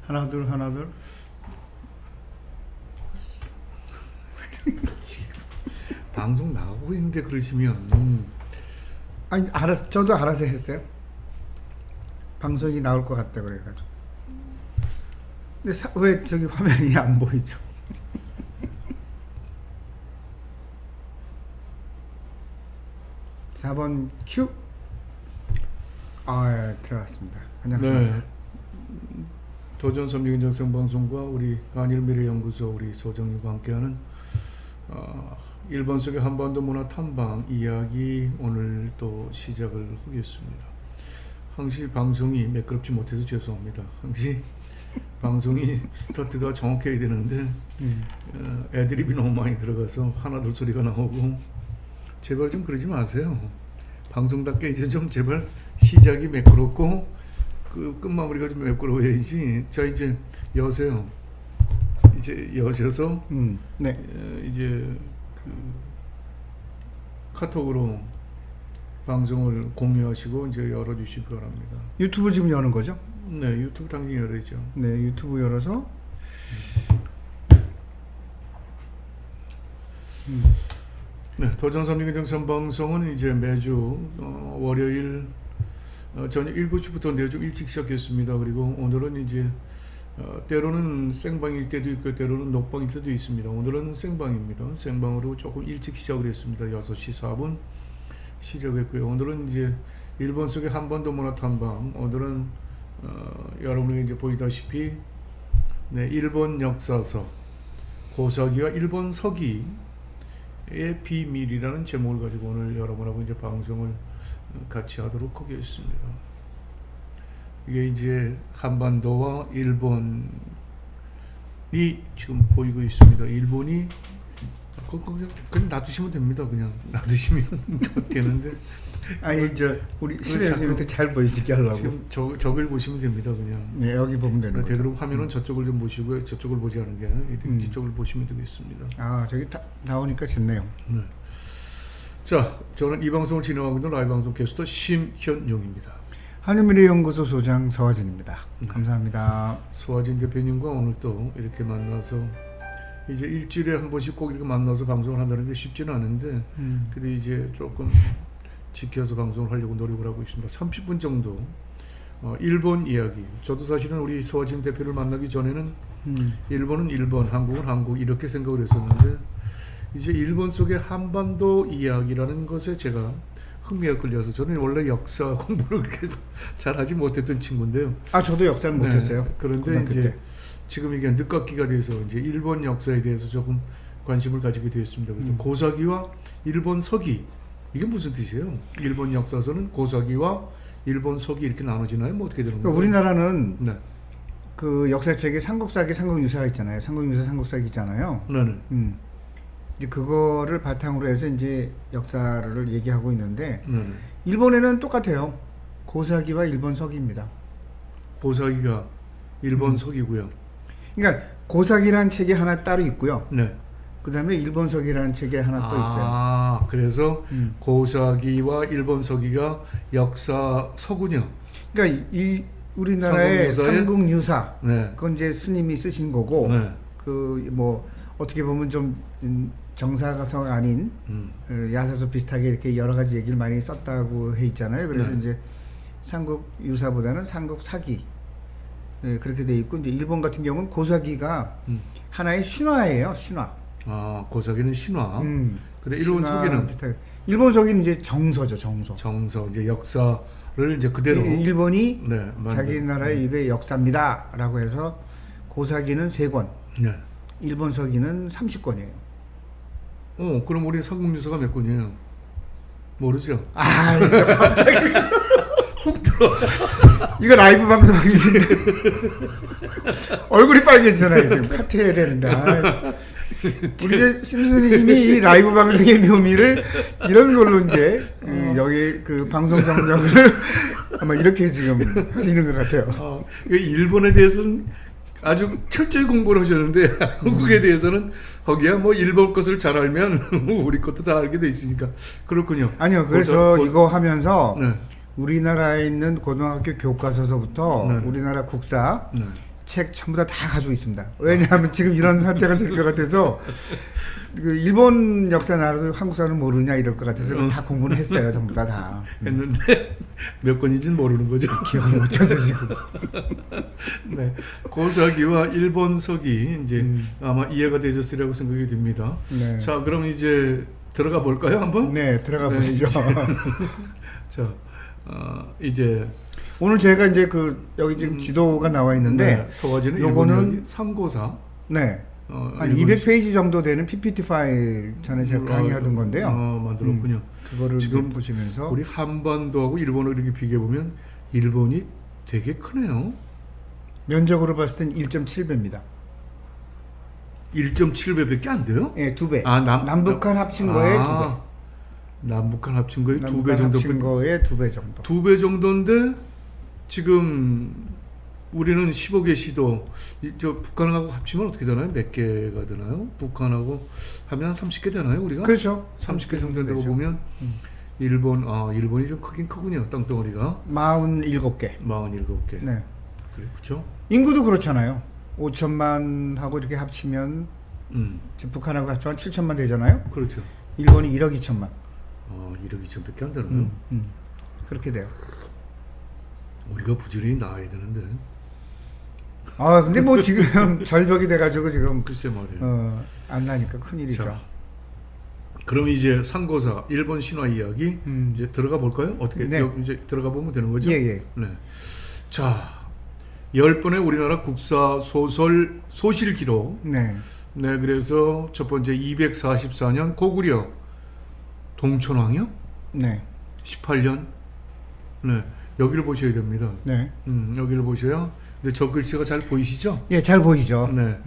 하나 둘 하나 둘. 방송 나오고 있는데 그러시면 아니 알아서 저도 알아서 했어요. 방송이 나올 것 같다 그래가지고. 근데 왜 저기 화면이 안 보이죠? (4번) 큐. 아, 들어갔습니다. 안녕하십니까. 네. 도전 섬유인정 생방송과 우리 한일미래연구소 우리 소정님과 함께하는 1번 속의 한반도 문화 탐방 이야기 오늘 또 시작을 하겠습니다. 항시 방송이 매끄럽지 못해서 죄송합니다. 항시 방송이 스타트가 정확해야 되는데 애드립이 너무 많이 들어가서 하나둘 소리가 나오고 제발 좀 그러지 마세요. 방송답게 이제 좀 제발 시작이 매끄럽고 그 끝마무리가 좀 매끄러워야지. 자, 이제 여세요. 이제 여셔서 네. 이제 그 카톡으로 방송을 공유하시고 이제 열어주시기 바랍니다. 유튜브 지금 여는 거죠? 네, 유튜브 당연히 열어야죠. 네, 유튜브 열어서 네, 도전 삼리경선 방송은 이제 매주 월요일 저녁 7시부터 매주 일찍 시작했습니다. 그리고 오늘은 이제 때로는 생방일 때도 있고 때로는 녹방일 때도 있습니다. 오늘은 생방입니다. 생방으로 조금 일찍 시작을 했습니다. 6시 4분 시작했고요. 오늘은 이제 일본 속의 한반도 문화 탐방. 오늘은 여러분이 이제 보이다시피 네, 일본 역사서 고사기와 일본 서기의 비밀이라는 제목을 가지고 오늘 여러분하고 이제 방송을 같이 하도록 하겠습니다. 이게 이제 한반도와 일본이 지금 보이고 있습니다. 일본이 그냥 놔두시면 됩니다. 그냥 놔두시면 되는데. 아니 우리 시청자님한테 잘 보이시게 하려고 지금 저걸 보시면 됩니다. 그냥. 네, 여기 보면 되는 거죠. 되도록 화면은 저쪽을 좀 보시고요. 저쪽을 보지 않은 게 아니라 이쪽을 보시면 되겠습니다. 아, 저기 나오니까 좋네요. 네. 자, 저는 이 방송을 진행하고 있는 라이브 방송 게스트 심현용입니다. 한일미래연구소 소장 서화진입니다. 감사합니다. 서화진 대표님과 오늘 또 이렇게 만나서 이제 일주일에 한 번씩 꼭 이렇게 만나서 방송을 한다는 게 쉽지는 않은데 그래도 이제 조금 지켜서 방송을 하려고 노력을 하고 있습니다. 30분 정도 일본 이야기. 저도 사실은 우리 서화진 대표를 만나기 전에는 일본은 일본, 한국은 한국 이렇게 생각을 했었는데 이제 일본 속의 한반도 이야기라는 것에 제가 흥미가 끌려서 저는 원래 역사 공부를 그렇게 잘하지 못했던 친구인데요. 아, 저도 역사는 못했어요. 그런데 이제 지금 이게 늦깎이가 돼서 이제 일본 역사에 대해서 조금 관심을 가지게 되었습니다. 그래서 고사기와 일본 서기 이게 무슨 뜻이에요? 일본 역사서는 고사기와 일본 서기 이렇게 나눠지나요? 뭐 어떻게 되는 거예요? 우리나라는 네. 그 역사책에 삼국사기, 삼국유사가 있잖아요. 삼국유사, 삼국사기 있잖아요. 네네. 이제 그거를 바탕으로 해서 이제 역사를 얘기하고 있는데 네네. 일본에는 똑같아요. 고사기와 일본 서기입니다. 고사기가 일본 서기고요. 그러니까 고사기라는 책이 하나 따로 있고요. 네. 그 다음에 일본 서기라는 책이 하나 또 있어요. 아, 그래서 고사기와 일본 서기가 역사 서군요. 그러니까 이 우리나라의 삼국유사, 네. 그건 이제 스님이 쓰신 거고, 네. 그 뭐 어떻게 보면 좀 정사가성 아닌 야사서 비슷하게 이렇게 여러 가지 얘기를 많이 썼다고 해 있잖아요. 그래서 네. 이제 삼국유사보다는 삼국사기 그렇게 돼 있고, 이제 일본 같은 경우는 고사기가 하나의 신화예요. 신화. 아, 고사기는 신화. 근데 신화 일본 서기는 비슷하게. 일본 서기는 이제 정서죠, 정서. 정서, 이제 역사를 이제 그대로 일본이 네, 자기 나라의 이게 역사입니다라고 해서 고사기는 3권, 네. 일본 서기는 30권이에요. 그럼 우리 삼국유사가 몇 권이에요? 모르죠? 아, 이거 갑자기 훅 들어왔어. 이거 라이브 방송인데 얼굴이 빨개지잖아요. 지금 카트해야 되는데. 우리 심수님이 이 라이브 방송의 묘미를 이런 걸로 이제 여기 그 방송 경력을 아마 이렇게 지금 하시는 것 같아요. 일본에 대해서는 아주 철저히 공부를 하셨는데 한국에 대해서는 거기야 뭐 일본 것을 잘 알면 우리 것도 다 알게 돼 있으니까 그렇군요. 아니요, 그래서 이거 하면서 네. 우리나라에 있는 고등학교 교과서서부터 네. 우리나라 국사, 네. 책 전부 다 가지고 있습니다. 왜냐하면 지금 이런 사태가 될 것 같아서 그 일본 역사는 알아서 한국 사람은 모르냐 이럴 것 같아서 다 공부를 했어요. 전부 다. 했는데 몇 건인지는 모르는 거죠. 기억을 못 쳐서 지금. 네, 고사기와 일본서기 이제 아마 이해가 되셨으리라고 생각이 듭니다. 네. 자, 그럼 이제 들어가 볼까요, 한번? 네, 들어가 네, 보시죠. 자, 이제 오늘 제가 이제 그 여기 지금 지도가 나와 있는데 서가지는 요거는 일본 상고사. 네. 한 일본 200페이지 정도 되는 PPT 파일 전에 제가 강의하던 건데요. 만들었군요. 그거를 지금 지금 보시면서 우리 한반도하고 일본을 이렇게 비교해 보면 일본이 되게 크네요. 면적으로 봤을 땐 1.7배입니다. 1.7배밖에 안 돼요? 예, 2배. 아, 남북한 합친 거에 2배. 남북한 합친 거에 2배 남북한 정도. 합친 거에 2배 정도. 2배 정도인데 지금 우리는 15개 시도 저 북한하고 합치면 어떻게 되나요? 몇 개가 되나요? 북한하고 하면 30개 되나요? 우리가? 그렇죠. 30개 정도 된다고 되죠. 보면 일본이 좀 크긴 크군요. 땅덩어리가 47개. 47개. 네. 그렇죠? 인구도 그렇잖아요. 5천만 하고 이렇게 합치면 지금 북한하고 합치면 7천만 되잖아요. 그렇죠. 일본이 1억 2천만. 1억 2천밖에 안 되나요? 그렇게 돼요. 우리가 부지런히 나와야 되는데. 근데 뭐 지금 절벽이 돼가지고 지금 글쎄 말이에요. 안 나니까 큰일이죠. 자, 그럼 이제 상고사 일본 신화 이야기 이제 들어가 볼까요? 어떻게 네. 이제 들어가 보면 되는 거죠? 예. 네. 자, 10번의 우리나라 국사 소설 소실 기록. 네. 네, 그래서 첫 번째 244년 고구려 동천왕이요? 네. 18년. 네, 여기를 보셔야 됩니다. 네. 여기를 보셔야. 근데 저 글씨가 잘 보이시죠? 예, 잘 보이죠. 네.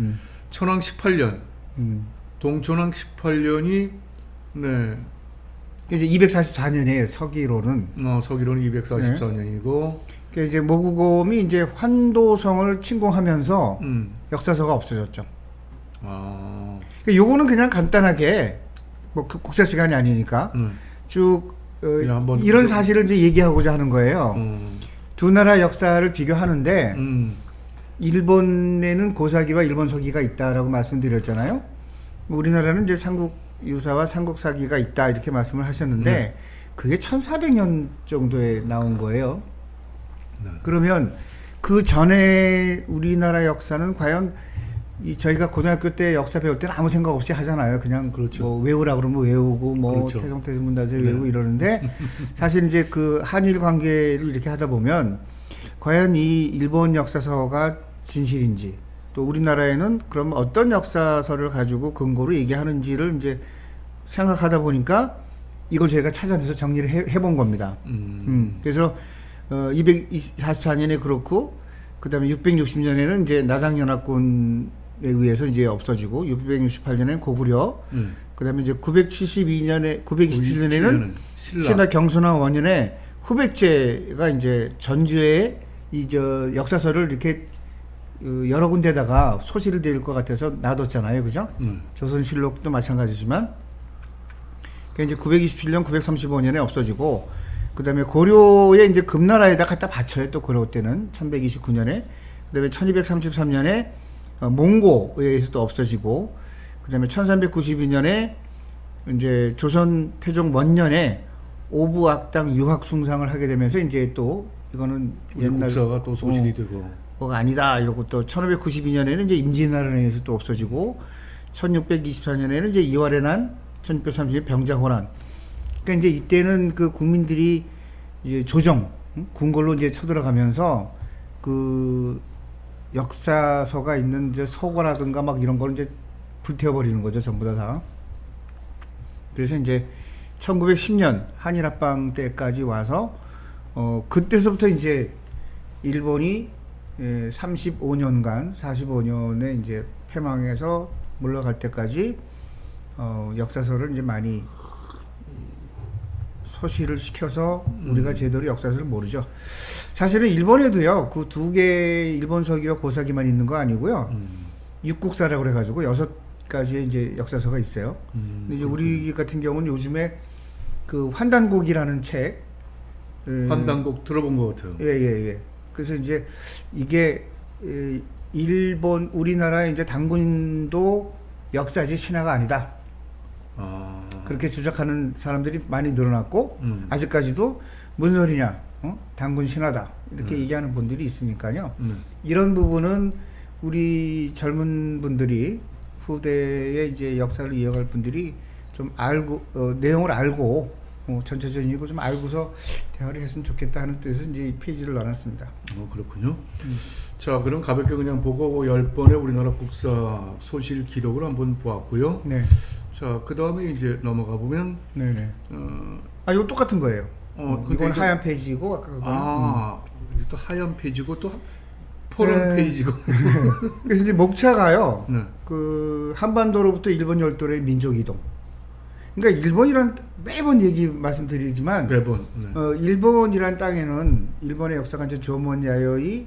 천왕 18년. 동천왕 18년이 네. 이제 244년에 서기로는 서기로는 244년이고 이제 모국곰이 이제 환도성을 침공하면서 역사서가 없어졌죠. 그러니까 요거는 그냥 간단하게 뭐 국사 시간이 아니니까 쭉 이런 사실을 이제 얘기하고자 하는 거예요. 두 나라 역사를 비교하는데 일본에는 고사기와 일본 서기가 있다라고 말씀드렸잖아요. 우리나라는 이제 삼국 유사와 삼국 사기가 있다 이렇게 말씀을 하셨는데 그게 1400년 정도에 나온 거예요. 그러면 그 전에 우리나라 역사는 과연 저희가 고등학교 때 역사 배울 때는 아무 생각 없이 하잖아요. 그냥 그렇죠. 뭐 외우라 그러면 외우고 뭐 그렇죠. 태성태세문화재 외우고 이러는데 사실 이제 그 한일 관계를 이렇게 하다 보면 과연 이 일본 역사서가 진실인지 또 우리나라에는 그럼 어떤 역사서를 가지고 근거로 얘기하는지를 이제 생각하다 보니까 이걸 저희가 찾아내서 정리를 해본 겁니다. 그래서 244년에 그렇고 그다음에 660년에는 이제 나당연합군에 의해서 이제 없어지고 668년에는 고구려 그다음에 이제 927년에는 신라 경순왕 원년에 후백제가 이제 전주에 이 역사서를 이렇게 여러 군데다가 소실을 드릴 것 같아서 놔뒀잖아요, 그죠? 조선실록도 마찬가지지만 이제 927년, 935년에 없어지고 그다음에 고려에 이제 금나라에다 갖다 바쳐요. 또 고려 때는 1129년에 그다음에 1233년에 몽고에 의해서 또 없어지고 그다음에 1392년에 이제 조선 태종 원년에 오부악당 유학숭상을 하게 되면서 이제 또 이거는 옛날 국사가 또 소실이 되고 뭐가 아니다 이러고 또 1592년에는 이제 임진왜란에 의해서 또 없어지고 1624년에는 이제 이활의 난 1630년 병자호란. 그러니까 이제 이때는 그 국민들이 이제 조정 궁궐로 이제 쳐들어가면서 그 역사서가 있는 이제 서고라든가 막 이런 걸 이제 불태워버리는 거죠, 전부 다. 그래서 이제 1910년 한일합방 때까지 와서 그때서부터 이제 일본이 35년간 45년에 이제 패망해서 물러갈 때까지 역사서를 이제 많이 소실을 시켜서 우리가 제대로 역사서를 모르죠. 사실은 일본에도요, 그 2개의 일본 서기와 고사기만 있는 거 아니고요. 육국사라고 그래가지고 6가지의 이제 역사서가 있어요. 근데 이제 우리 같은 경우는 요즘에 그 환단곡이라는 책. 환단곡 들어본 것 같아요. 예. 그래서 이제 이게 일본 우리나라의 이제 당군도 역사지 신화가 아니다. 아, 그렇게 주장하는 사람들이 많이 늘어났고 음. 아직까지도 무슨 소리냐? 당군 신화다. 이렇게 얘기하는 분들이 있으니까요. 이런 부분은 우리 젊은 분들이 후대의 이제 역사를 이어갈 분들이 좀 알고 내용을 알고 전체적이고 좀 알고서 대화를 했으면 좋겠다 하는 뜻에서 이제 이 페이지를 넣어놨습니다. 그렇군요. 자, 그럼 가볍게 그냥 보고 10번의 우리나라 국사 소실 기록을 한번 보았고요. 네, 자, 그 다음에 이제 넘어가 보면, 네. 이거 똑같은 거예요. 근데 이건 이제- 하얀 페이지고 아까 그거. 이게 또 하얀 페이지고 또 파란 네. 페이지고. 그래서 이제 목차가요. 네. 그 한반도로부터 일본 열도의 민족 이동. 그러니까 일본이란 매번 얘기 말씀드리지만 매번. 네. 일본이란 땅에는 일본의 역사가 이제 조몬 야요이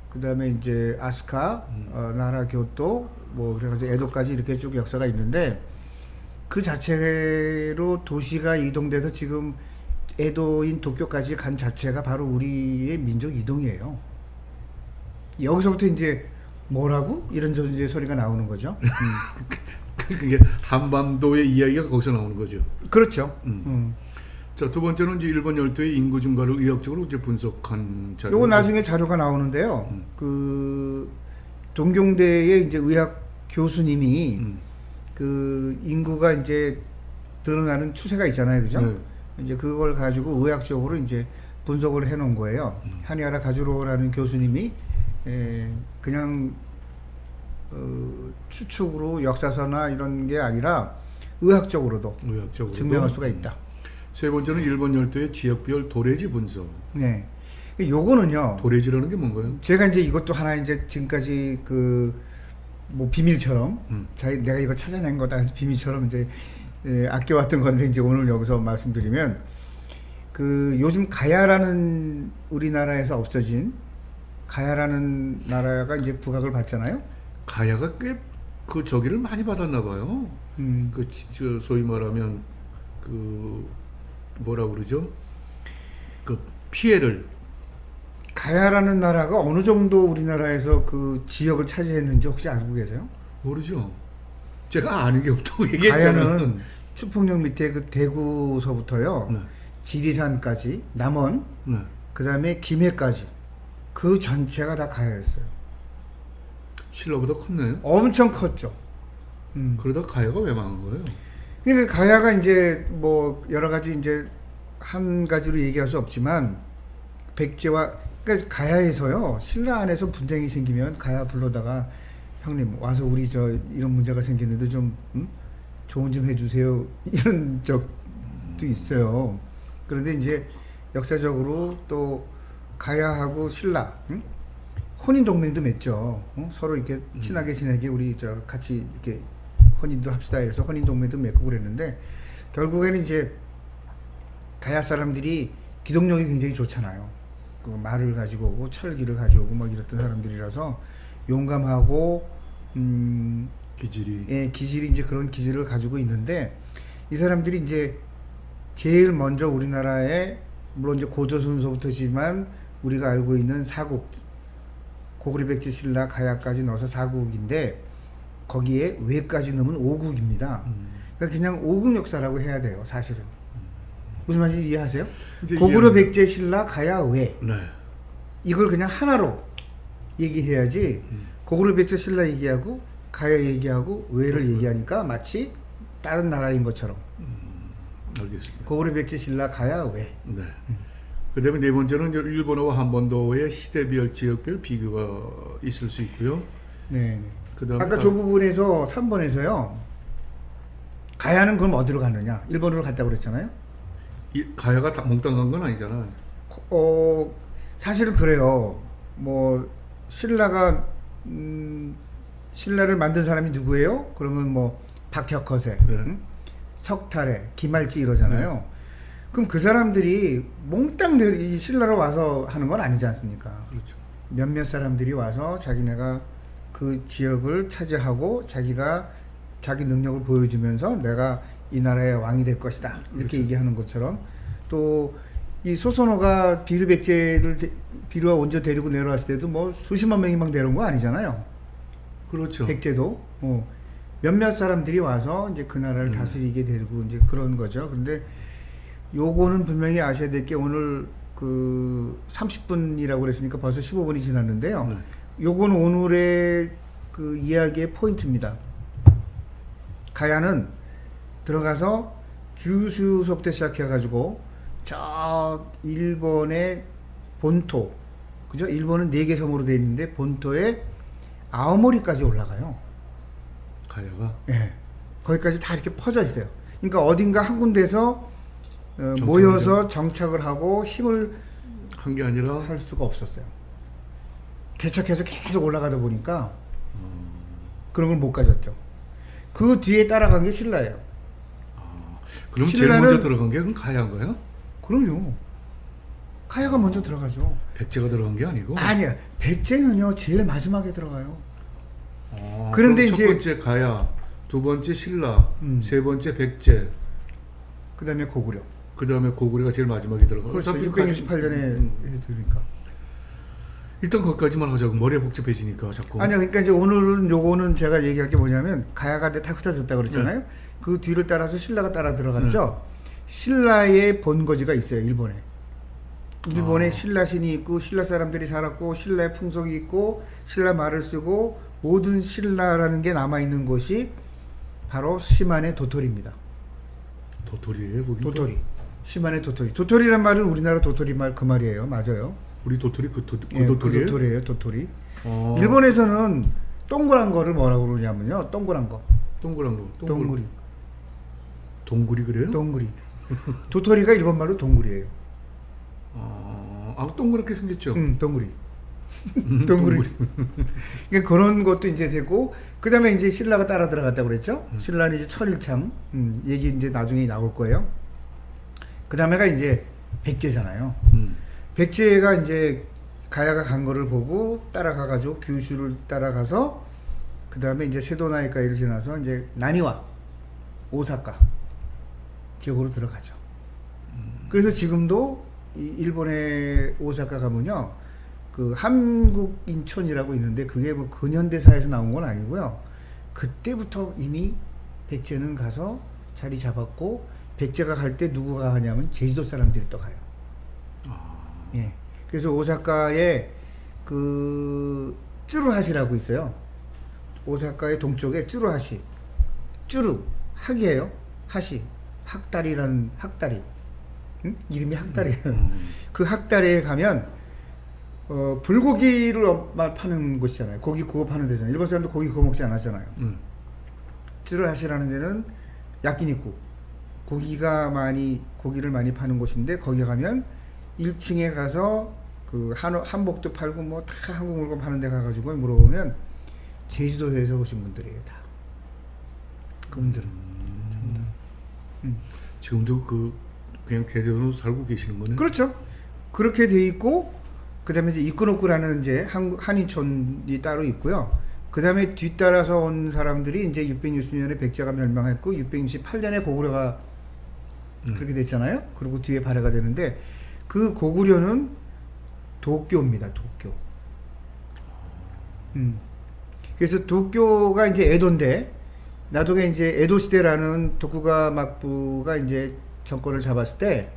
그다음에 이제 아스카 나라 교토 뭐 그래가지고 에도까지 이렇게 쭉 역사가 있는데 그 자체로 도시가 이동돼서 지금 에도인 도쿄까지 간 자체가 바로 우리의 민족 이동이에요. 여기서부터 이제 뭐라고 이런 저 이제 소리가 나오는 거죠. 그게 한반도의 이야기가 거기서 나오는 거죠. 그렇죠. 자, 두 번째는 이제 일본 열도의 인구 증가를 의학적으로 이제 분석한 자료. 요거 나중에 자료가 나오는데요. 그 동경대의 이제 의학 교수님이 그 인구가 이제 늘어나는 추세가 있잖아요, 그죠? 네. 이제 그걸 가지고 의학적으로 이제 분석을 해놓은 거예요. 하니하라 가즈로라는 교수님이 그냥 추측으로 역사서나 이런 게 아니라 의학적으로도 증명할 수가 있다. 세 번째는 일본 열도의 지역별 도래지 분석. 네, 요거는요. 도래지라는 게 뭔가요? 제가 이제 이것도 하나 이제 지금까지 그 뭐 비밀처럼 내가 이거 찾아낸 거다 해서 비밀처럼 이제 아껴왔던 건데 이제 오늘 여기서 말씀드리면 그 요즘 가야라는 우리나라에서 없어진 가야라는 나라가 이제 부각을 받잖아요. 가야가 꽤 그 저기를 많이 받았나 봐요. 저 소위 말하면 그 뭐라 그러죠? 그 피해를. 가야라는 나라가 어느 정도 우리나라에서 그 지역을 차지했는지 혹시 알고 계세요? 모르죠. 제가 아는 게 없다고 얘기했잖아요. 가야는 추풍역 밑에 그 대구서부터요. 네. 지리산까지 남원 네. 그다음에 김해까지 그 전체가 다 가야였어요. 신라보다 컸네요. 엄청 컸죠. 그러다 가야가 왜 망한 거예요? 그러니까 가야가 이제 뭐 여러 가지 이제 한 가지로 얘기할 수 없지만 백제와 그러니까 가야에서요 신라 안에서 분쟁이 생기면 가야 불러다가 형님 와서 우리 저 이런 문제가 생기는데 좀 조언 좀 해주세요 이런 적도 있어요. 그런데 이제 역사적으로 또 가야하고 신라 혼인 동맹도 맺죠. 서로 이렇게 친하게 지내게 우리 저 같이 이렇게 혼인도 합시다 해서 혼인 동맹도 맺고 그랬는데 결국에는 이제 가야 사람들이 기동력이 굉장히 좋잖아요. 그 말을 가지고 오고 철기를 가지고 오고 막 이랬던 사람들이라서 용감하고 기질이. 기질이 이제 그런 기질을 가지고 있는데 이 사람들이 이제 제일 먼저 우리나라에 물론 이제 고조선서부터지만 우리가 알고 있는 사국 고구려 백제 신라 가야까지 넣어서 4국인데 거기에 외까지 넣으면 5국입니다. 그러니까 그냥 5국 역사라고 해야 돼요, 사실은. 무슨 말인지 이해하세요? 고구려 백제 신라 가야 외. 네. 이걸 그냥 하나로 얘기해야지 고구려 백제 신라 얘기하고 가야 얘기하고 외를 얘기하니까 마치 다른 나라인 것처럼. 알겠습니다. 고구려 백제 신라 가야 외. 네. 그다음에 네 번째는 이제 일본어와 한반도의 시대별 지역별 비교가 있을 수 있고요. 네. 그다음에 아까 저 부분에서 3번에서요. 가야는 그럼 어디로 갔느냐? 일본으로 갔다고 그랬잖아요. 이 가야가 다 몽땅 간 건 아니잖아. 사실은 그래요. 뭐 신라가 신라를 만든 사람이 누구예요? 그러면 뭐 박혁거세, 네. 석탈해, 김할지 이러잖아요. 그럼 그 사람들이 몽땅 이 신라로 와서 하는 건 아니지 않습니까? 그렇죠. 몇몇 사람들이 와서 자기네가 그 지역을 차지하고 자기가 자기 능력을 보여주면서 내가 이 나라의 왕이 될 것이다 이렇게 얘기하는 것처럼 또 이 소선호가 비류백제를 비류와 원조 데리고 내려왔을 때도 뭐 수십만 명이 막 내려온 거 아니잖아요. 그렇죠. 백제도 몇몇 사람들이 와서 이제 그 나라를 다스리게 되고 이제 그런 거죠. 그런데 요거는 분명히 아셔야 될 게 오늘 그 30분이라고 그랬으니까 벌써 15분이 지났는데요. 네. 요거는 오늘의 그 이야기의 포인트입니다. 가야는 들어가서 규슈서부터 시작해가지고 저 일본의 본토, 그죠? 일본은 4개 섬으로 되어 있는데 본토에 아오모리까지 올라가요. 가야가 예. 거기까지 다 이렇게 퍼져 있어요. 그러니까 어딘가 한 군데서 정착을 모여서 정착을 하고 힘을 한 게 아니라 할 수가 없었어요. 개척해서 계속 올라가다 보니까 그런 걸 못 가졌죠. 그 뒤에 따라간 게 신라예요. 그럼 제일 신라는- 먼저 들어간 게 그럼 가야인가요? 그럼요. 가야가 먼저 들어가죠. 백제가 들어간 게 아니고. 아니야. 백제는요 제일 마지막에 들어가요. 그런데 그런데 첫 이제- 번째 가야, 두 번째 신라, 음. 세 번째 백제, 그 다음에 고구려. 그 다음에 고구려가 제일 마지막에 들어가. 그렇죠. 어차피 668년에 해드니까. 일단 거기까지만 하자고. 머리가 복잡해지니까 자꾸. 아니요. 그러니까 이제 오늘은 요거는 제가 얘기할 게 뭐냐면 가야가 다 흩어졌다 그랬잖아요. 그 뒤를 따라서 신라가 따라 들어갔죠. 신라의 본거지가 있어요. 일본에. 일본에 신라신이 있고 신라 사람들이 살았고 신라의 풍속이 있고 신라 말을 쓰고 모든 신라라는 게 남아있는 곳이 바로 시마네 도토리입니다. 도토리예요, 거기. 도토리. 시마네 도토리. 도토리란 말은 우리나라 도토리 말 그 말이에요. 맞아요. 우리 도토리 그 예, 도토리예요? 그 도토리예요. 도토리. 어. 일본에서는 동그란 거를 뭐라고 그러냐면요. 동그란 거. 동그란 거. 동구리. 동구리 그래요? 동구리. 도토리가 일본 말로 동구리예요. 동그랗게 생겼죠. 동구리. 동구리. 그러니까 그런 것도 이제 되고 그다음에 이제 신라가 따라 들어갔다고 그랬죠. 신라는 이제 천일참 얘기 이제 나중에 나올 거예요. 그다음에가 이제 백제잖아요. 백제가 이제 가야가 간 거를 보고 따라가 가지고 규슈를 따라가서 그다음에 이제 세도나이카이를 지나서 이제 나니와 오사카 지역으로 들어가죠. 그래서 지금도 이 일본의 오사카 가면요. 그 한국 인천이라고 있는데 그게 뭐 근현대사에서 나온 건 아니고요. 그때부터 이미 백제는 가서 자리 잡았고 백제가 갈 때 누구가 가냐면 제주도 사람들이 또 가요. 예. 그래서 오사카에 그 쯔루하시라고 있어요. 오사카의 동쪽에 쯔루하시. 쯔루 학이에요. 하시. 학다리라는 학다리. 응? 이름이 학다리예요. 그 학다리에 가면 불고기를 파는 곳이잖아요. 고기 구워 파는 데잖아요. 일본 사람도 고기 구워 먹지 않았잖아요. 쯔루하시라는 데는 야끼니쿠. 고기를 많이 파는 곳인데 거기 가면 1층에 가서 그 한복도 팔고 뭐 다 한국 물건 파는 데 가가지고 물어보면 제주도에서 오신 분들이에요. 다. 그분들은. 지금도 그냥 개대로 살고 계시는 거네. 그렇죠. 그렇게 돼 있고 그다음에 이제 이쿠노쿠라는 이제 한인촌이 따로 있고요. 그다음에 뒤따라서 온 사람들이 이제 660년에 백제가 멸망했고 668년에 고구려가 그렇게 됐잖아요. 그리고 뒤에 발해가 되는데 그 고구려는 도쿄입니다. 도쿄. 그래서 도쿄가 이제 에도인데 나중에 이제 에도 시대라는 도쿠가 막부가 이제 정권을 잡았을 때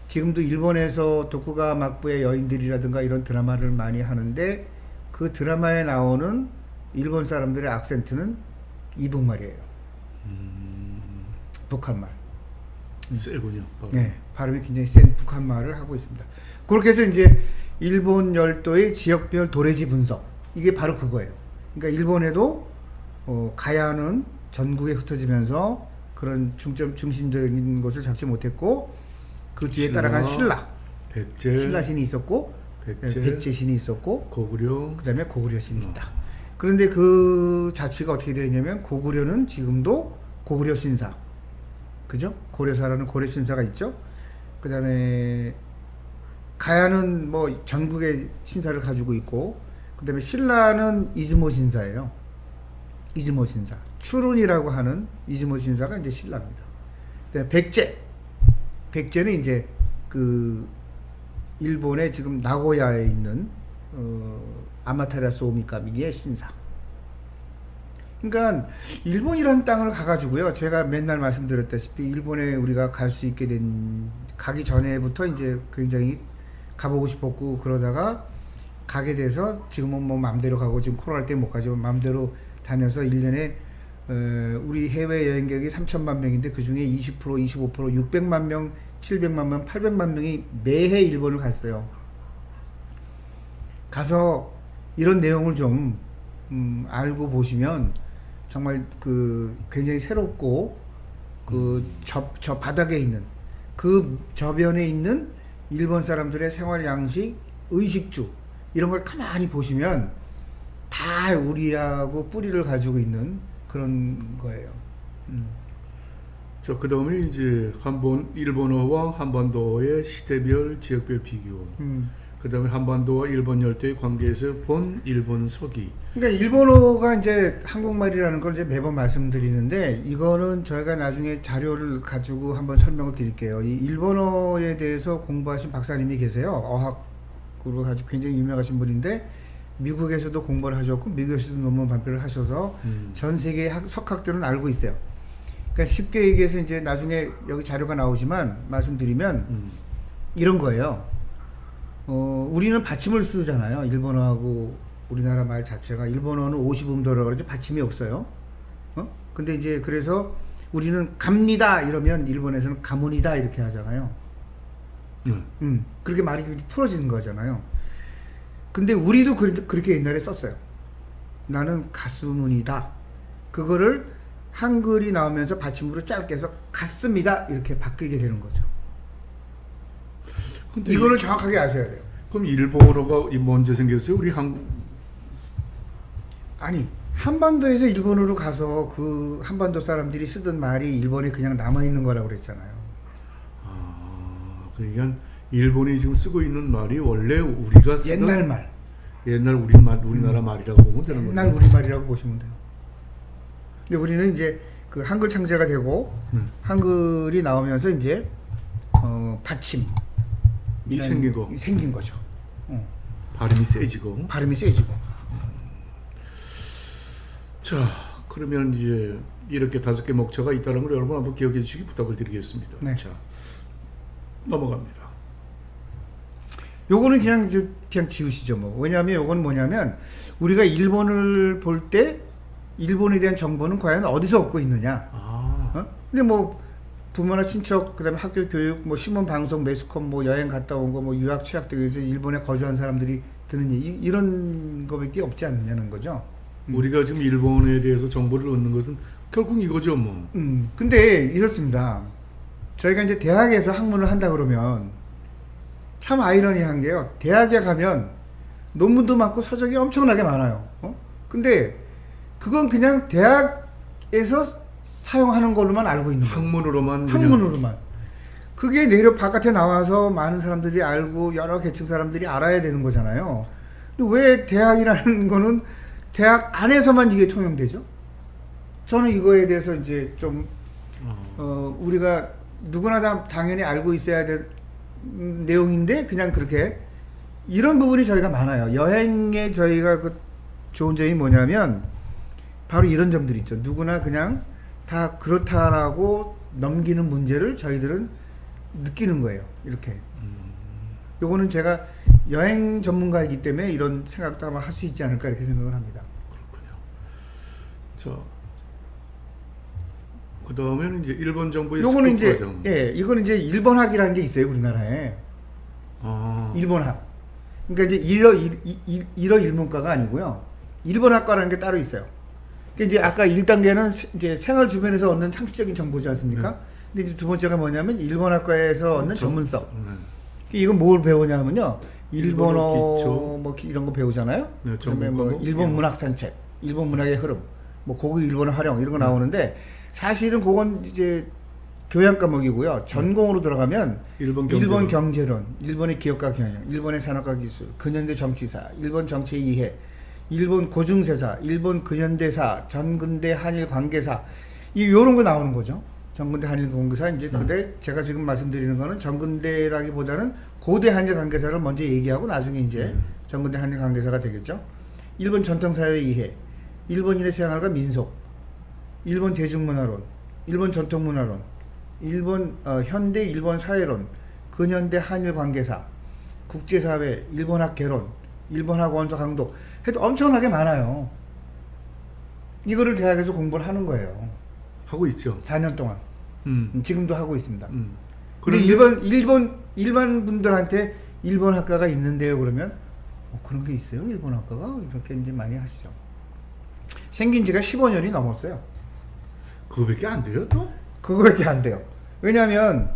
지금도 일본에서 도쿠가 막부의 여인들이라든가 이런 드라마를 많이 하는데 그 드라마에 나오는 일본 사람들의 악센트는 이북말이에요. 북한말. 세군요. 네, 발음이 굉장히 센 북한말을 하고 있습니다. 그렇게 해서 이제 일본 열도의 지역별 도래지 분석 이게 바로 그거예요. 그러니까 일본에도 가야는 전국에 흩어지면서 그런 중심적인 것을 잡지 못했고 그 뒤에 따라간 신라, 백제, 신라신이 있었고 백제신이 있었고 고구려, 그 다음에 고구려신이 있다. 그런데 그 자취가 어떻게 되냐면 고구려는 지금도 고구려 신사, 그죠? 고려사라는 고려 신사가 있죠. 그 다음에 가야는 뭐 전국의 신사를 가지고 있고, 그 다음에 신라는 이즈모 신사예요. 이즈모 신사. 추룬이라고 하는 이즈모 신사가 이제 신라입니다. 그다음에 백제는 이제 그 일본의 지금 나고야에 있는 아마테라스 오미카미의 신사. 그러니까 일본이라는 땅을 가가지고요. 제가 맨날 말씀드렸다시피 일본에 우리가 갈 수 있게 가기 전에부터 이제 굉장히 가보고 싶었고 그러다가 가게 돼서 지금은 뭐 마음대로 가고 지금 코로나 때문에 못 가지만 마음대로 다녀서 1년에 우리 해외 여행객이 3천만 명인데 그 중에 20%, 25%, 600만 명, 700만 명, 800만 명이 매해 일본을 갔어요. 가서 이런 내용을 좀 알고 보시면 정말 그 굉장히 새롭고 그 저 바닥에 있는 그 저변에 있는 일본 사람들의 생활 양식, 의식주 이런 걸 가만히 보시면 다 우리하고 뿌리를 가지고 있는 그런 거예요. 자, 그 다음에 이제 일본어와 한반도의 시대별, 지역별 비교. 그 다음에 한반도와 일본 열도의 관계에서 본 일본 서기. 그러니까 일본어가 이제 한국말이라는 걸 이제 매번 말씀드리는데 이거는 저희가 나중에 자료를 가지고 한번 설명을 드릴게요. 이 일본어에 대해서 공부하신 박사님이 계세요. 어학으로 아주 굉장히 유명하신 분인데 미국에서도 공부를 하셨고 미국에서도 논문 발표를 하셔서 전 세계 석학들은 알고 있어요. 그러니까 쉽게 얘기해서 이제 나중에 여기 자료가 나오지만 말씀드리면 이런 거예요. 우리는 받침을 쓰잖아요. 일본어하고 우리나라 말 자체가 일본어는 50음도라고 그러지 받침이 없어요. 근데 이제 그래서 우리는 갑니다 이러면 일본에서는 가문이다 이렇게 하잖아요. 그렇게 말이 풀어지는 거잖아요. 근데 우리도 그렇게 옛날에 썼어요. 나는 가수문이다. 그거를 한글이 나오면서 받침으로 짧게 해서 갔습니다 이렇게 바뀌게 되는 거죠. 근데 이거를 정확하게 아셔야 돼요. 그럼 일본어가 먼저 생겼어요? 아니 한반도에서 일본으로 가서 그 한반도 사람들이 쓰던 말이 일본에 그냥 남아있는 거라고 그랬잖아요. 그러니까 일본이 지금 쓰고 있는 말이 원래 우리가 쓰던 옛날 말. 옛날 우리나라 말이라고 보면 되는 거죠. 옛날 우리말이라고 보시면 돼요. 근데 우리는 이제 그 한글 창제가 되고 한글이 나오면서 이제 받침 생긴 거죠. 발음이 세지고. 발음이 세지고. 자, 그러면 이제 이렇게 5개 목차가 있다는 걸 여러분 한번 기억해 주시기 부탁을 드리겠습니다. 네. 자, 넘어갑니다. 요거는 그냥 지우시죠 뭐. 왜냐하면 요거는 뭐냐면 우리가 일본을 볼 때 일본에 대한 정보는 과연 어디서 얻고 있느냐. 근데 뭐 부모나 친척, 그다음에 학교 교육, 뭐 신문, 방송, 매스컴, 뭐 여행 갔다 온 거, 뭐 유학, 취학 등에서 일본에 거주한 사람들이 듣는 얘기 이런 거밖에 없지 않느냐는 거죠. 우리가 지금 일본에 대해서 정보를 얻는 것은 결국 이거죠, 뭐. 근데 이렇습니다. 저희가 이제 대학에서 학문을 한다 그러면 참 아이러니한 게요. 대학에 가면 논문도 많고 서적이 엄청나게 많아요. 근데 그건 그냥 대학에서 사용하는 걸로만 알고 있는 거예요. 학문으로만. 그게 내려 바깥에 나와서 많은 사람들이 알고 여러 계층 사람들이 알아야 되는 거잖아요. 근데 왜 대학이라는 거는 대학 안에서만 이게 통용되죠? 저는 이거에 대해서 이제 좀 우리가 누구나 다 당연히 알고 있어야 될 내용인데 그냥 그렇게 이런 부분이 저희가 많아요. 여행에 저희가 그 좋은 점이 뭐냐면 바로 이런 점들이 있죠. 누구나 그냥 다 그렇다라고 넘기는 문제를 저희들은 느끼는 거예요. 이렇게. 요거는 제가 여행 전문가이기 때문에 이런 생각도 아마 할 수 있지 않을까 이렇게 생각을 합니다. 그렇군요. 자, 그 다음에는 이제 일본 정부의 요거는 이제 과정. 이거는 이제 일본학이라는 게 있어요 우리나라에. 일본학. 그러니까 이제 일어 일문과가 아니고요. 일본학과라는 게 따로 있어요. 그러니까 이제 아까 1단계는 이제 생활 주변에서 얻는 상식적인 정보지 않습니까? 근데 이제 두 번째가 뭐냐면 일본학과에서 얻는 전문성. 이건 뭘 배우냐면요. 일본어 기초. 뭐 이런 거 배우잖아요. 네, 그다음에 뭐 일본 문학 산책, 일본 문학의 흐름, 뭐 고급 일본어 활용 이런 거 나오는데 사실은 그건 이제 교양 과목이고요. 전공으로 들어가면 일본 경제론, 일본의 기업가 경영, 일본의 산업과 기술, 근현대 정치사, 일본 정치의 이해, 일본 고중세사, 일본 근현대사, 전근대 한일 관계사 요런 거 나오는 거죠. 전근대 한일 관계사 이제 그때 제가 지금 말씀드리는 거는 전근대라기보다는 고대 한일 관계사를 먼저 얘기하고 나중에 이제 전근대 한일 관계사가 되겠죠. 일본 전통사회 이해, 일본인의 생활과 민속, 일본 대중문화론, 일본 전통문화론, 일본 현대 일본 사회론, 근현대 한일 관계사, 국제사회, 일본학 개론, 일본학 원서 강독 해도 엄청나게 많아요. 이거를 대학에서 공부를 하는 거예요. 하고 있죠. 4년 동안. 지금도 하고 있습니다. 근데 그런데 일반 분들한테 일본 학과가 있는데요. 그러면 그런 게 있어요? 일본 학과가? 이렇게 이제 많이 하시죠. 생긴 지가 15년이 넘었어요. 그거밖에 안 돼요, 또? 그거밖에 안 돼요. 왜냐하면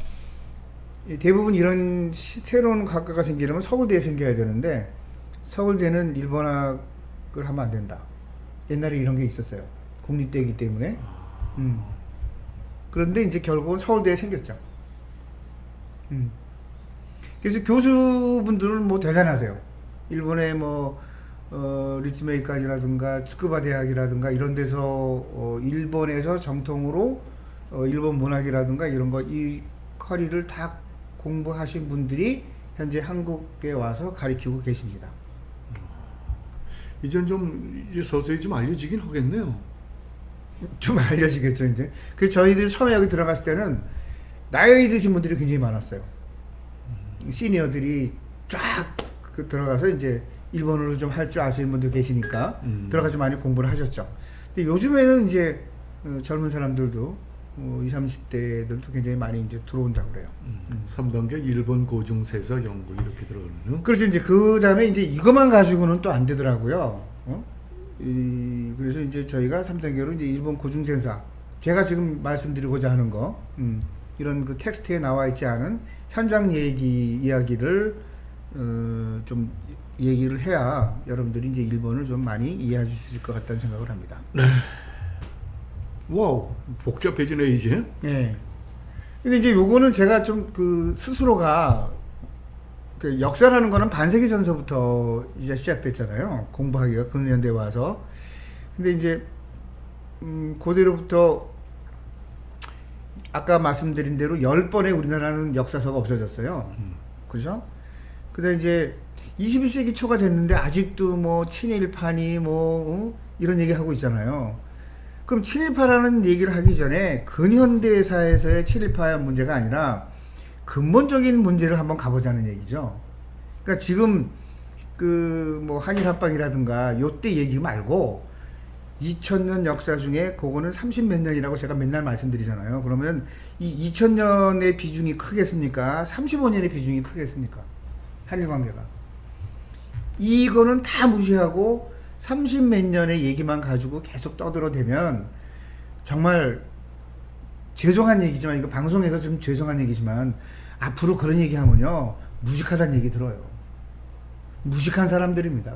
대부분 이런 새로운 학과가 생기려면 서울대에 생겨야 되는데 서울대는 일본학을 하면 안 된다. 옛날에 이런 게 있었어요. 국립대이기 때문에. 그런데 이제 결국은 서울대에 생겼죠. 그래서 교수분들은 뭐 대단하세요. 일본의 뭐 리츠메이까지라든가 츠쿠바 대학이라든가 이런 데서 일본에서 정통으로 일본 문학이라든가 이런 거 이 커리를 다 공부하신 분들이 현재 한국에 와서 가르치고 계십니다. 이젠 좀 이제 서서히 좀 알려지긴 하겠네요. 좀 알려지겠죠 이제. 그래서 저희들 처음에 여기 들어갔을 때는 나이 드신 분들이 굉장히 많았어요. 시니어들이 쫙 들어가서 이제 일본어를 좀 할 줄 아시는 분들 계시니까 들어가서 많이 공부를 하셨죠. 근데 요즘에는 이제 젊은 사람들도 20, 30대들도 굉장히 많이 이제 들어온다고 그래요. 3단계 일본 고중세사 연구 이렇게 들어가는. 그래서 이제 그 다음에 이제 이것만 가지고는 또 안 되더라고요. 그래서 이제 저희가 3단계로 이제 일본 고중세사, 제가 지금 말씀드리고자 하는 거, 이런 그 텍스트에 나와 있지 않은 현장 이야기를 좀 얘기를 해야 여러분들이 이제 일본을 좀 많이 이해하실 수 있을 것 같다는 생각을 합니다. 네. 와우, 복잡해지네 이제. 네. 근데 이제 요거는 제가 좀 그 스스로가 그 역사라는 거는 반세기 전서부터 이제 시작됐잖아요. 공부하기가 근현대 와서. 근데 이제 그대로부터 아까 말씀드린 대로 10번의 우리나라는 역사서가 없어졌어요. 그죠? 근데 이제 21세기 초가 됐는데 아직도 뭐 친일파니 뭐 이런 얘기 하고 있잖아요. 그럼 친일파라는 얘기를 하기 전에 근현대사에서의 친일파의 문제가 아니라 근본적인 문제를 한번 가보자는 얘기죠. 그러니까 지금 그 뭐 한일 합방이라든가 요때 얘기 말고 2000년 역사 중에 그거는 30몇 년이라고 제가 맨날 말씀드리잖아요. 그러면 이 2000년의 비중이 크겠습니까? 35년의 비중이 크겠습니까? 한일 관계가. 이거는 다 무시하고 30몇 년의 얘기만 가지고 계속 떠들어대면 정말 죄송한 얘기지만, 이거 방송에서 좀 죄송한 얘기지만 앞으로 그런 얘기하면요 무식하다는 얘기 들어요. 무식한 사람들입니다.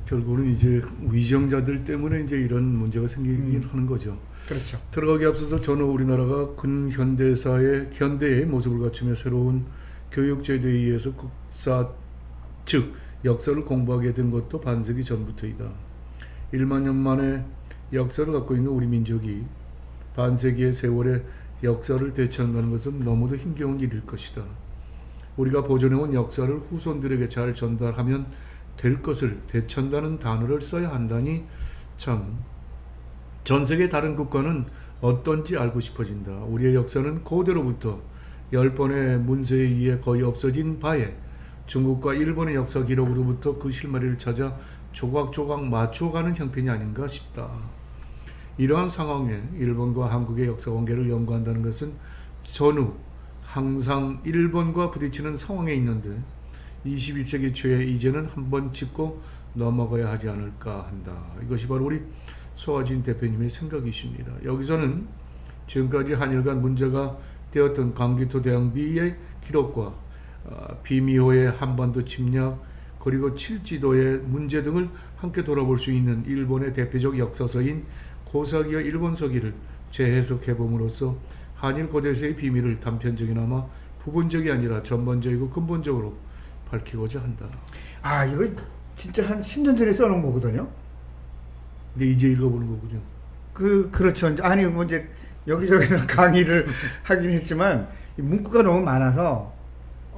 결국은 이제 위정자들 때문에 이제 이런 문제가 생기긴 하는 거죠. 그렇죠. 들어가기 앞서서 저는 우리나라가 근현대사의 현대의 모습을 갖추며 새로운 교육제도에 의해서 국사 즉 역사를 공부하게 된 것도 반세기 전부터이다. 1만 년 만에 역사를 갖고 있는 우리 민족이 반세기의 세월의 역사를 대체한다는 것은 너무도 힘겨운 일일 것이다. 우리가 보존해온 역사를 후손들에게 잘 전달하면 될 것을 대체한다는 단어를 써야 한다니 참 전 세계 다른 국가는 어떤지 알고 싶어진다. 우리의 역사는 고대로부터 10번의 문세에 의해 거의 없어진 바에 중국과 일본의 역사 기록으로부터 그 실마리를 찾아 조각조각 맞춰가는 형편이 아닌가 싶다. 이러한 상황에 일본과 한국의 역사 관계를 연구한다는 것은 전후 항상 일본과 부딪히는 상황에 있는데 21세기 초에 이제는 한번 짚고 넘어가야 하지 않을까 한다. 이것이 바로 우리 소아진 대표님의 생각이십니다. 여기서는 지금까지 한일 간 문제가 되었던 강기토 대왕비의 기록과 비미호의 한반도 침략 그리고 칠지도의 문제 등을 함께 돌아볼 수 있는 일본의 대표적 역사서인 고사기와 일본서기를 재해석해봄으로써 한일 고대사의 비밀을 단편적이나마 부분적이 아니라 전반적이고 근본적으로 밝히고자 한다. 아, 이거 진짜 한 10년 전에 써놓은 거거든요. 근데 이제 읽어보는 거군요. 그렇죠. 아니 뭐 이제 여기저기 강의를 하긴 했지만 문구가 너무 많아서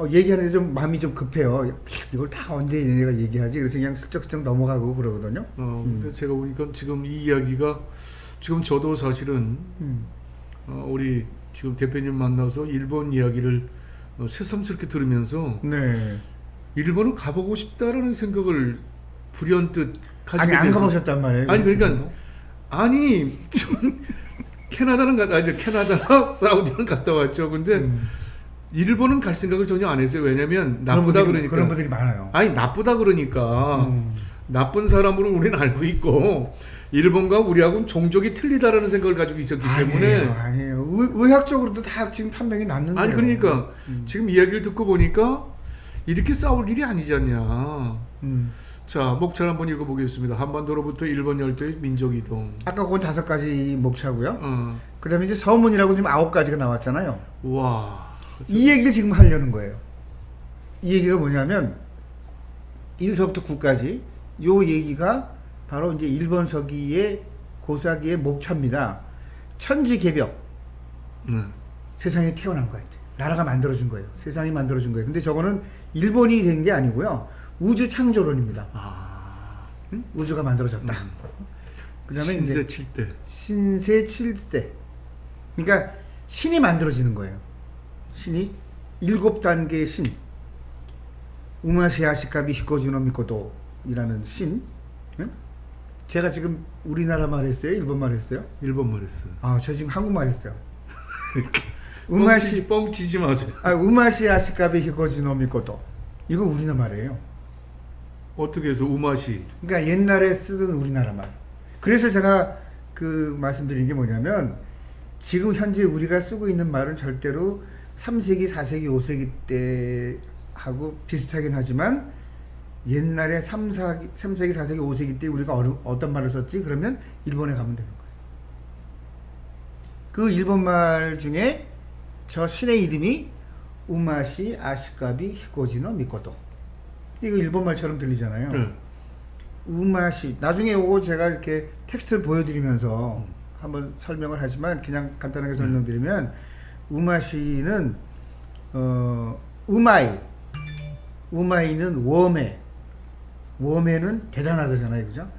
얘기하는데 좀 마음이 좀 급해요. 이걸 다 언제 내가 얘기하지? 그래서 그냥 슬쩍슬쩍 넘어가고 그러거든요. 근데 제가 보니까 지금 이 이야기가 지금 저도 사실은 우리 지금 대표님 만나서 일본 이야기를 새삼스럽게 들으면서 네. 일본을 가보고 싶다라는 생각을 불현듯 가지게 아니 안 돼서 가보셨단 말이에요. 아니 그러니까 지금도? 아니 좀 캐나다는 이제 캐나다나 사우디는 갔다 왔죠. 근데 일본은 갈 생각을 전혀 안 했어요. 왜냐면 나쁘다 그러니까. 그런 분들이 많아요. 아니 나쁘다 그러니까 나쁜 사람으로 우리는 알고 있고 일본과 우리하고는 종족이 틀리다라는 생각을 가지고 있었기 때문에 아니에요. 의학적으로도 다 지금 판명이 났는데. 아니 그러니까 지금 이야기를 듣고 보니까 이렇게 싸울 일이 아니지 않냐. 자, 목차를 한번 읽어보겠습니다. 한반도로부터 일본 열도의 민족 이동. 아까 그건 5가지 목차고요. 그다음에 이제 서문이라고 지금 9가지가 나왔잖아요. 와. 이 얘기를 지금 하려는 거예요. 이 얘기가 뭐냐면 1서부터 9까지 요 얘기가 바로 이제 일본 서기의 고사기의 목차입니다. 천지개벽. 세상에 태어난 거예요. 나라가 만들어진 거예요. 세상이 만들어진 거예요. 근데 저거는 일본이 된 게 아니고요. 우주 창조론입니다. 응? 우주가 만들어졌다. 그다음에 신세 이제 7대. 신세 7대. 그러니까 신이 만들어지는 거예요. 신이 7단계의 신. 우마시아시카비 히코주노 미코도이라는 신. 응? 제가 지금 우리나라 말했어요? 일본 말했어요? 일본 말했어요. 아, 저 지금 한국말 했어요. 뻥치지 마세요. 우마시아시카비 히코주노 미코도. 이거 우리나라 말이에요. 어떻게 해서 우마시? 그러니까 옛날에 쓰던 우리나라 말. 그래서 제가 그 말씀드린 게 뭐냐면 지금 현재 우리가 쓰고 있는 말은 절대로 3세기, 4세기, 5세기 때 하고 비슷하긴 하지만 옛날에 3세기, 4세기, 5세기 때 우리가 어떤 말을 썼지? 그러면 일본에 가면 되는 거예요. 그 일본 말 중에 저 신의 이름이 우마시 아시카비 히코지노 미코토. 이거 일본 말처럼 들리잖아요. 네. 우마시. 나중에 요거 제가 이렇게 텍스트를 보여드리면서 한번 설명을 하지만 그냥 간단하게 설명드리면 우마시는 우마이. 우마이는 웜에. 웜에는 대단하다잖아요. 그죠?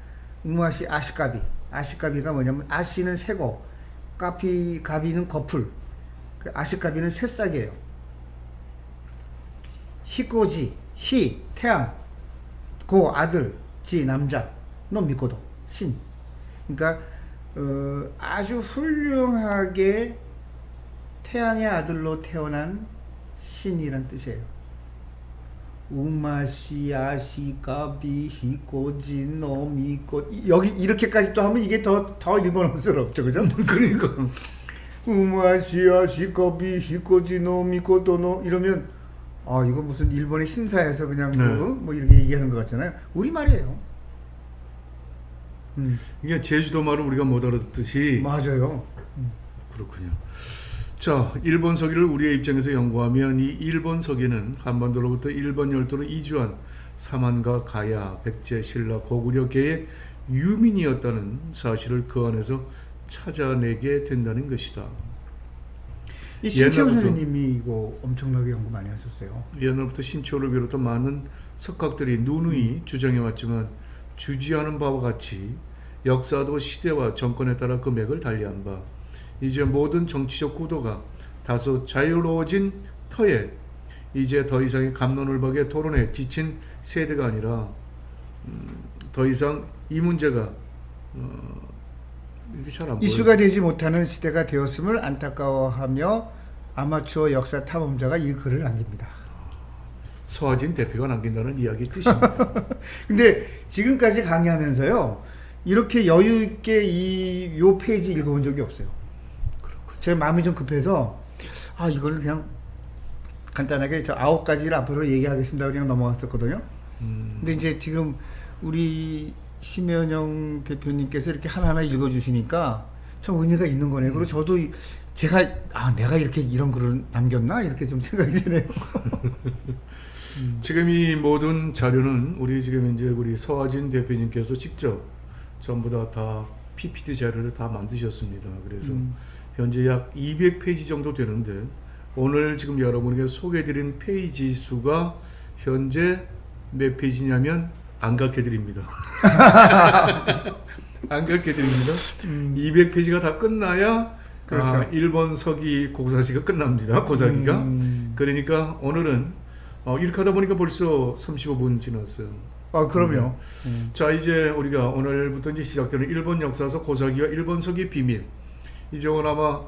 우마시 아시카비. 아시카비가 뭐냐면 아시는 새고 가비는 거풀. 아시카비는 새싹이에요. 히코지, 히, 태양, 고, 아들, 지, 남자, 너 미코도, 신. 그러니까 아주 훌륭하게 태양의 아들로 태어난 신이란 뜻이에요. 우마시, 아시카비, 히코지, 너 미코. 여기 이렇게까지 또 하면 이게 더 일본어스럽죠, 그죠? 그러니까 우마시, 아시카비, 히코지, 너 미코도, 너 이러면 이거 무슨 일본의 신사에서 그냥 네. 뭐 이렇게 얘기하는 것 같잖아요. 우리 말이에요. 이게 제주도 말을 우리가 못 알아듣듯이 맞아요. 그렇군요. 자, 일본 서기를 우리의 입장에서 연구하면 이 일본 서기는 한반도로부터 일본 열도로 이주한 사만과 가야, 백제, 신라, 고구려계의 유민이었다는 사실을 그 안에서 찾아내게 된다는 것이다. 이 신채호 옛날부터- 선생님이 이거 엄청나게 연구 많이 하셨어요. 옛날부터 신초를 비롯한 많은 석학들이 누누이 주장해왔지만 주지하는 바와 같이 역사도 시대와 정권에 따라 그 맥을 달리한 바 이제 모든 정치적 구도가 다소 자유로워진 터에 이제 더 이상의 갑론을박의 토론에 지친 세대가 아니라 더 이상 이 문제가 이렇게 잘 안 보여요. 이슈가 되지 못하는 시대가 되었음을 안타까워하며 아마추어 역사 탐험자가 이 글을 남깁니다. 서하진 대표가 남긴다는 이야기 뜻입니다. 근데 지금까지 강의하면서요 이렇게 여유 있게 요 페이지 읽어본 적이 없어요. 그렇군요. 제 마음이 좀 급해서 이걸 그냥 간단하게 저 9가지를 앞으로 얘기하겠습니다. 그냥 넘어갔었거든요. 근데 이제 지금 우리 심현영 대표님께서 이렇게 하나하나 읽어주시니까 참 의미가 있는 거네요. 그리고 저도 내가 이렇게 이런 글을 남겼나 이렇게 좀 생각이 드네요. 지금 이 모든 자료는 우리 서하진 대표님께서 직접 전부 다 PPT 자료를 다 만드셨습니다. 그래서 현재 약 200페이지 정도 되는데 오늘 지금 여러분에게 소개해드린 페이지 수가 현재 몇 페이지냐면 안 가르쳐드립니다. 안 가르쳐드립니다. 200페이지가 다 끝나야 그렇죠. 1번 서기 고사시가 끝납니다. 고사기가. 그러니까 오늘은 이렇게 하다 보니까 벌써 35분 지났어요. 아, 그럼요. 자, 이제 우리가 오늘부터 이제 시작되는 일본 역사서 고사기와 일본 서기 비밀. 이 정도는 아마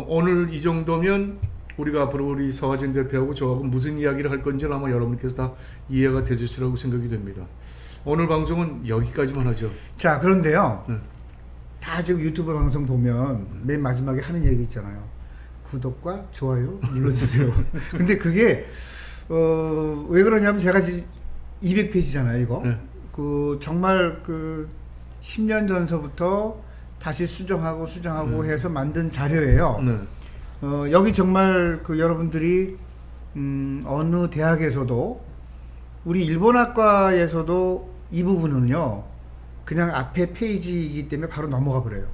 오늘 이 정도면 우리가 앞으로 우리 서화진 대표하고 저하고 무슨 이야기를 할 건지는 아마 여러분께서 다 이해가 되셨으라고 생각이 됩니다. 오늘 방송은 여기까지만 하죠. 자, 그런데요. 네. 다 지금 유튜브 방송 보면 맨 마지막에 하는 얘기 있잖아요. 구독과 좋아요 눌러주세요. 근데 그게 왜 그러냐면 제가 지금 200페이지잖아요, 이거. 네. 그 정말 10년 전서부터 다시 수정하고 해서 만든 자료예요. 네. 여기 정말 여러분들이 어느 대학에서도 우리 일본학과에서도 이 부분은요 그냥 앞에 페이지이기 때문에 바로 넘어가 버려요.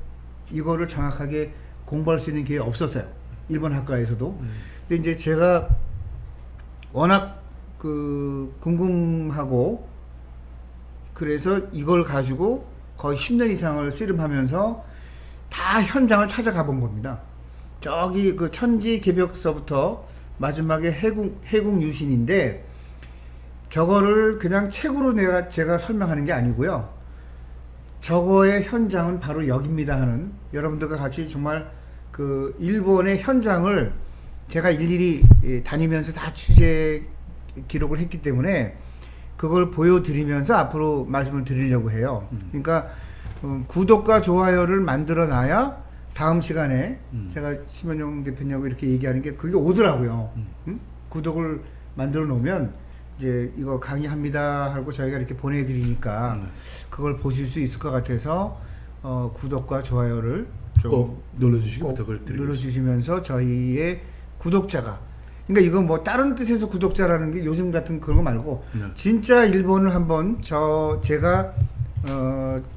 이거를 정확하게 공부할 수 있는 기회가 없었어요, 일본학과에서도. 근데 이제 제가 워낙 궁금하고 그래서 이걸 가지고 거의 10년 이상을 씨름하면서 다 현장을 찾아가 본 겁니다. 저기 천지 개벽서부터 마지막에 해국 유신인데 저거를 그냥 책으로 제가 설명하는 게 아니고요. 저거의 현장은 바로 여기입니다 하는, 여러분들과 같이 정말 일본의 현장을 제가 일일이 다니면서 다 취재 기록을 했기 때문에 그걸 보여드리면서 앞으로 말씀을 드리려고 해요. 그러니까 구독과 좋아요를 만들어 놔야 다음 시간에 제가 심현용 대표님하고 이렇게 얘기하는 게 그게 오더라고요. 구독을 만들어 놓으면 이제 이거 강의합니다 하고 저희가 이렇게 보내드리니까 그걸 보실 수 있을 것 같아서 구독과 좋아요를 좀 꼭 눌러주시기 부탁을 드리겠습니다. 눌러주시면서 저희의 구독자가, 그러니까 이건 뭐 다른 뜻에서 구독자라는 게 요즘 같은 그런 거 말고 진짜 일본을 한번 제가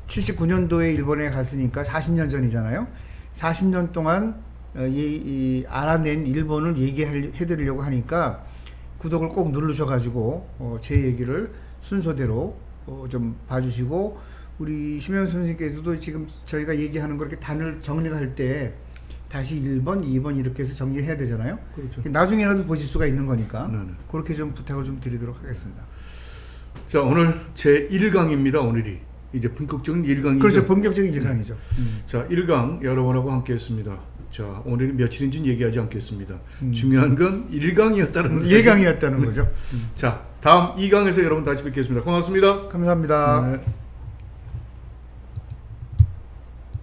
79년도에 일본에 갔으니까 40년 전이잖아요. 40년 동안 알아낸 일본을 얘기해드리려고 하니까 구독을 꼭 누르셔가지고 제 얘기를 순서대로 좀 봐주시고, 우리 심현 선생님께서도 지금 저희가 얘기하는 거 이렇게 단을 정리할 때 다시 1번, 2번 이렇게 해서 정리해야 되잖아요. 그렇죠. 나중에라도 보실 수가 있는 거니까 네네. 그렇게 좀 부탁을 좀 드리도록 하겠습니다. 자, 오늘 제 1강입니다. 오늘이 이제 본격적인 1강이죠. 그렇죠. 본격적인 1강이죠. 자, 1강 여러분하고 함께 했습니다. 자, 오늘은 며칠인지는 얘기하지 않겠습니다. 중요한 건 1강이었다는 거죠. 1강이었다는 거죠. 자, 다음 2강에서 여러분 다시 뵙겠습니다. 고맙습니다. 감사합니다. 네.